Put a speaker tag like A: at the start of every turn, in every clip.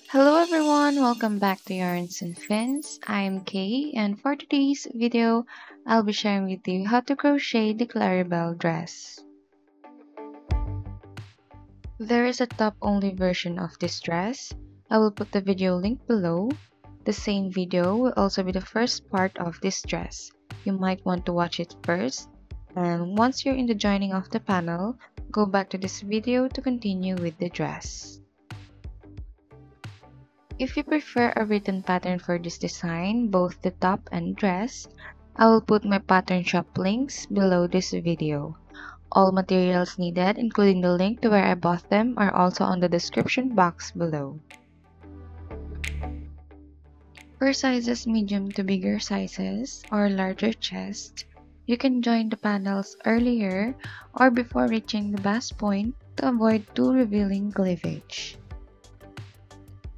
A: Hello everyone, welcome back to Yarns and Fins. I am Kay, and for today's video, I'll be sharing with you how to crochet the Claribelle dress. There is a top-only version of this dress. I will put the video link below. The same video will also be the first part of this dress. You might want to watch it first, and once you're in the joining of the panel, go back to this video to continue with the dress. If you prefer a written pattern for this design, both the top and dress, I will put my pattern shop links below this video. All materials needed, including the link to where I bought them, are also on the description box below. For sizes medium to bigger sizes or larger chest, you can join the panels earlier or before reaching the bust point to avoid too revealing cleavage.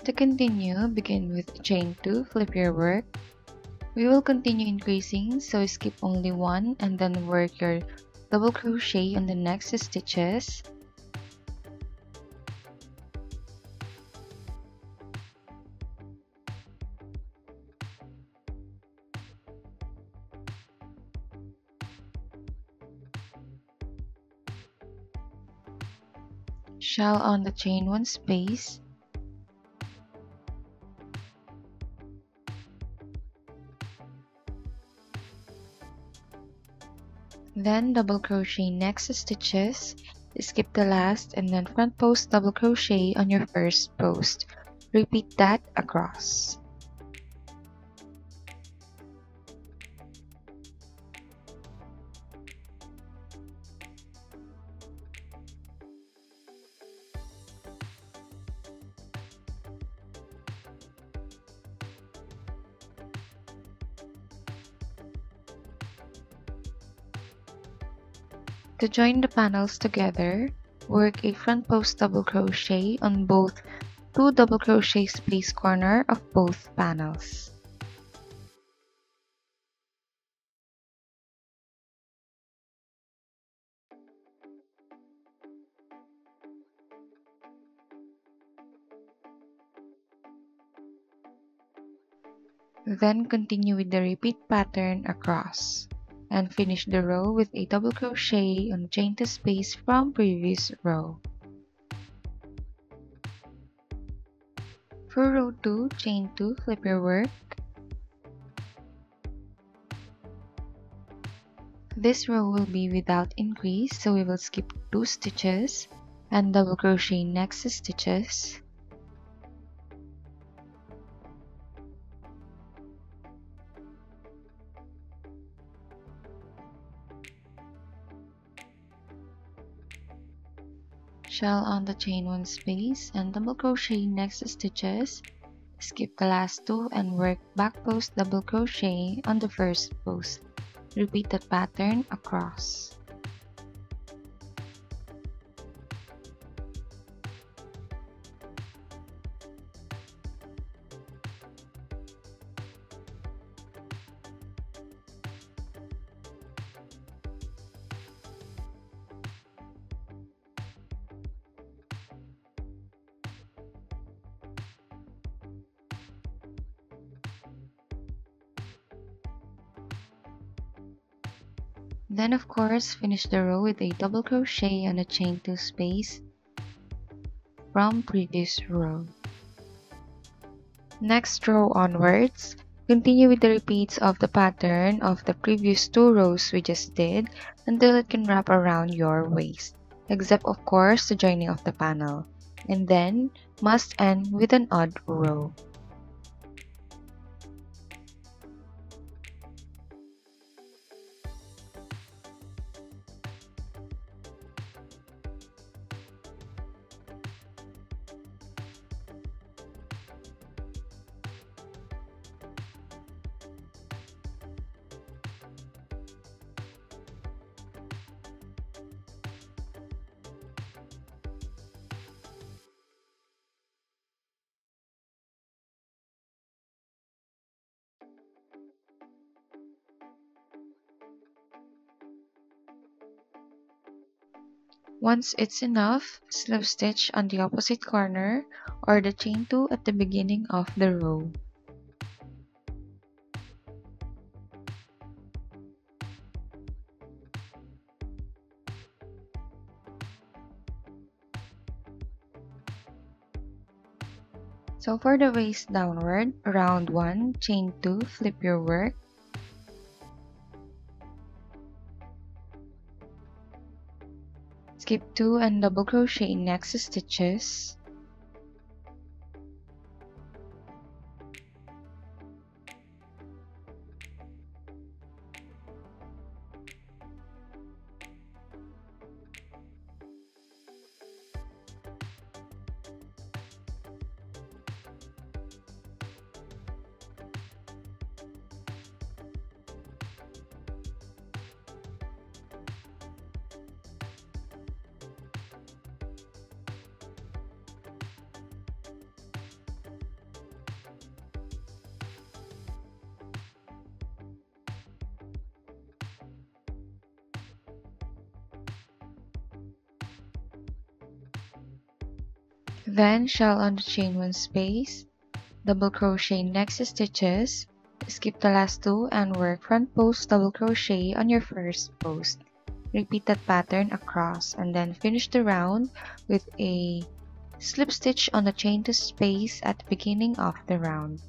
A: To continue, begin with chain 2, flip your work. We will continue increasing, so skip only one and then work your double crochet on the next stitches. Shell on the chain 1 space. Then double crochet next stitches, skip the last and then front post double crochet on your first post. Repeat that across. To join the panels together, work a front post double crochet on both 2 double crochet space corner of both panels. Then continue with the repeat pattern across, and finish the row with a double crochet on chain 2 space from previous row. For row 2, chain 2, flip your work. This row will be without increase, so we will skip 2 stitches and double crochet next stitches. Shell on the chain 1 space and double crochet next stitches, skip the last 2 and work back post double crochet on the first post. Repeat that pattern across. Then of course, finish the row with a double crochet on the chain 2 space from previous row. Next row onwards, continue with the repeats of the pattern of the previous 2 rows we just did until it can wrap around your waist, except of course the joining of the panel, and then must end with an odd row. Once it's enough, slip stitch on the opposite corner or the chain 2 at the beginning of the row. So for the waist downward, round 1, chain 2, flip your work. Skip 2 and double crochet in next stitches. Then shell on the chain 1 space, double crochet next stitches, skip the last 2 and work front post double crochet on your first post. Repeat that pattern across and then finish the round with a slip stitch on the chain 2 space at the beginning of the round.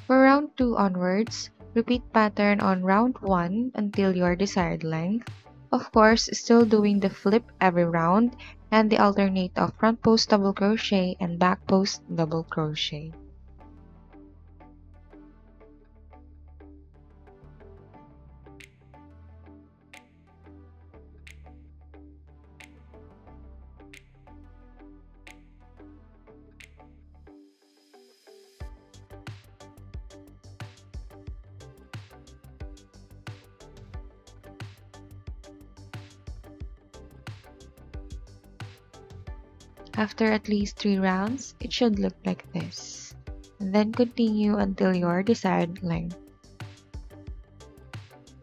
A: For round 2 onwards, repeat pattern on round 1 until your desired length. Of course, still doing the flip every round and the alternate of front post double crochet and back post double crochet. After at least 3 rounds, it should look like this. And then continue until your desired length.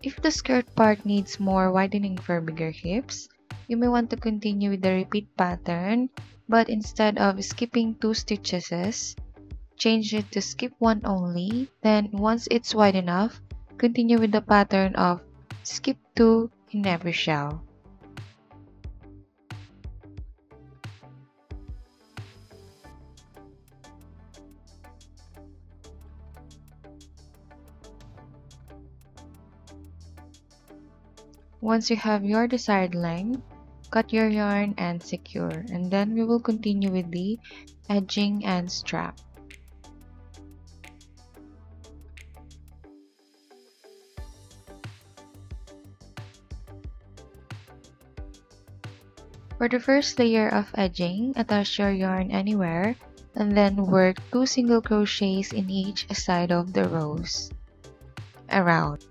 A: If the skirt part needs more widening for bigger hips, you may want to continue with the repeat pattern, but instead of skipping 2 stitches, change it to skip 1 only. Then once it's wide enough, continue with the pattern of skip 2 in every shell. Once you have your desired length, cut your yarn and secure, and then we will continue with the edging and strap. For the first layer of edging, attach your yarn anywhere and then work 2 single crochets in each side of the rows around.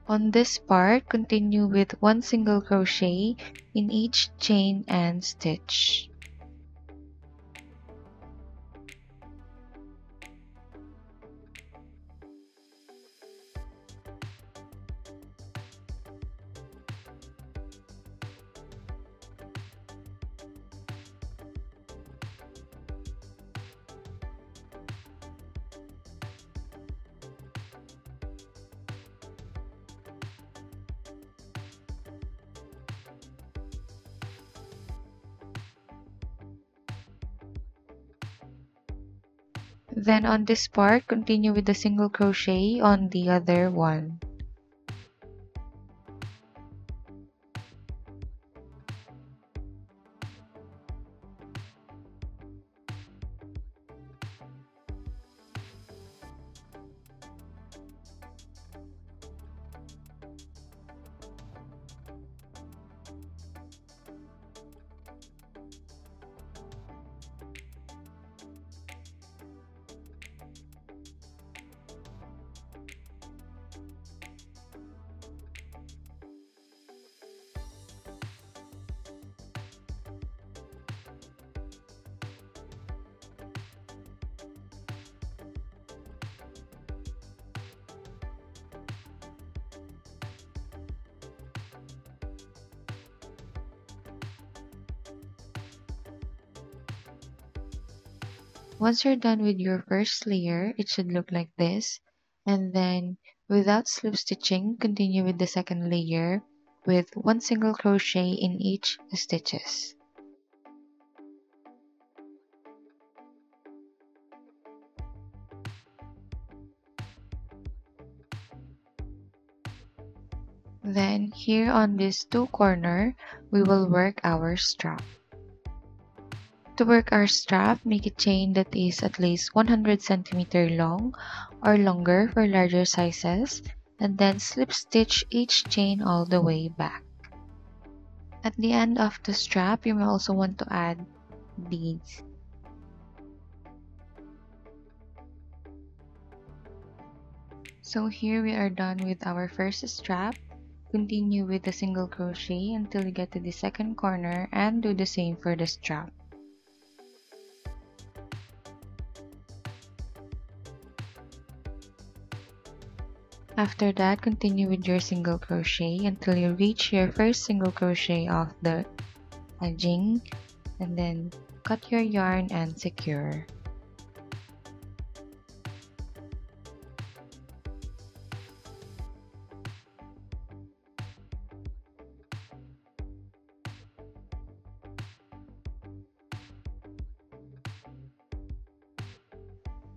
A: On this part, continue with one single crochet in each chain and stitch. Then on this part, continue with the single crochet on the other one. Once you're done with your first layer, it should look like this. And then, without slip stitching, continue with the second layer with one single crochet in each stitches. Then, here on this two corner, we will work our strap. To work our strap, make a chain that is at least 100 cm long or longer for larger sizes, and then slip stitch each chain all the way back. At the end of the strap, you may also want to add beads. So here we are done with our first strap. Continue with the single crochet until you get to the second corner and do the same for the strap. After that, continue with your single crochet until you reach your first single crochet of the edging, and then cut your yarn and secure.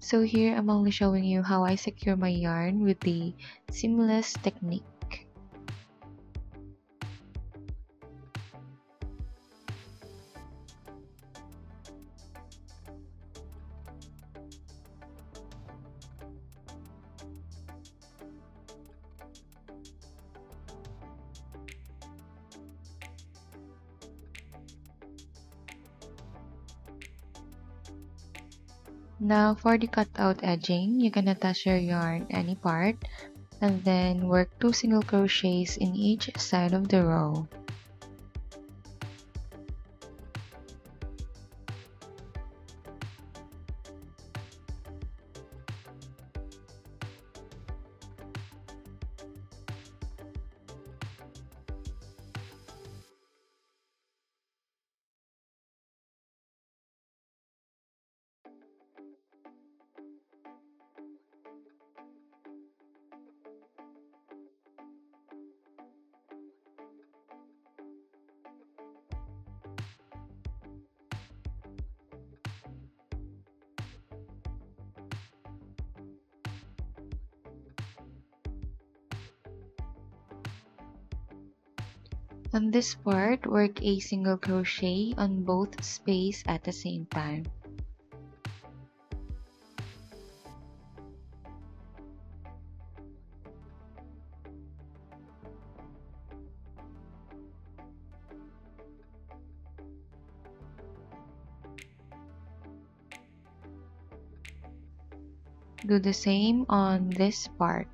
A: So here I'm only showing you how I secure my yarn with the seamless technique. Now for the cutout edging, you can attach your yarn any part and then work 2 single crochets in each side of the row. On this part, work a single crochet on both space at the same time. Do the same on this part.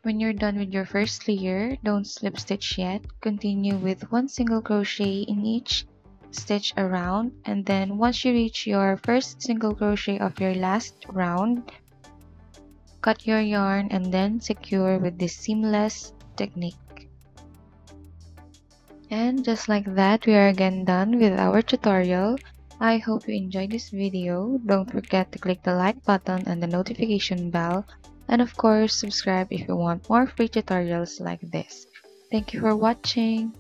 A: When you're done with your first layer, don't slip stitch yet. Continue with one single crochet in each stitch around, and then once you reach your first single crochet of your last round, cut your yarn and then secure with this seamless technique. And just like that, we are again done with our tutorial. I hope you enjoyed this video. Don't forget to click the like button and the notification bell. And of course, subscribe if you want more free tutorials like this. Thank you for watching.